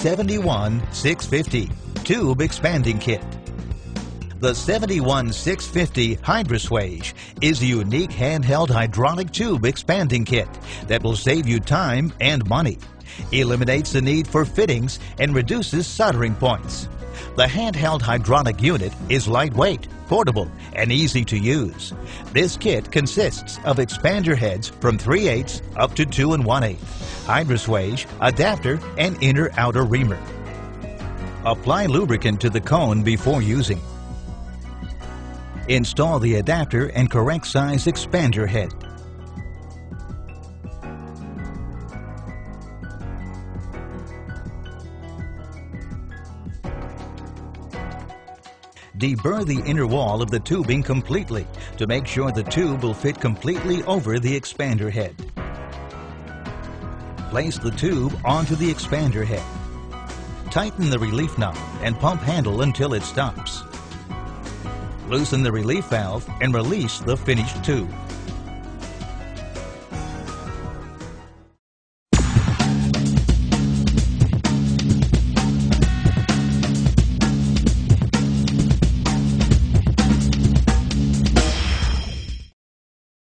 71650 Tube Expanding Kit. The 71650 Hydroswage is a unique handheld hydraulic tube expanding kit that will save you time and money, eliminates the need for fittings, and reduces soldering points. The handheld hydraulic unit is lightweight, portable, and easy to use. This kit consists of expander heads from 3/8 up to 2 1/8, hydroswage, adapter, and inner-outer reamer. Apply lubricant to the cone before using. Install the adapter and correct size expander head. Deburr the inner wall of the tubing completely to make sure the tube will fit completely over the expander head. Place the tube onto the expander head. Tighten the relief knob and pump handle until it stops. Loosen the relief valve and release the finished tube.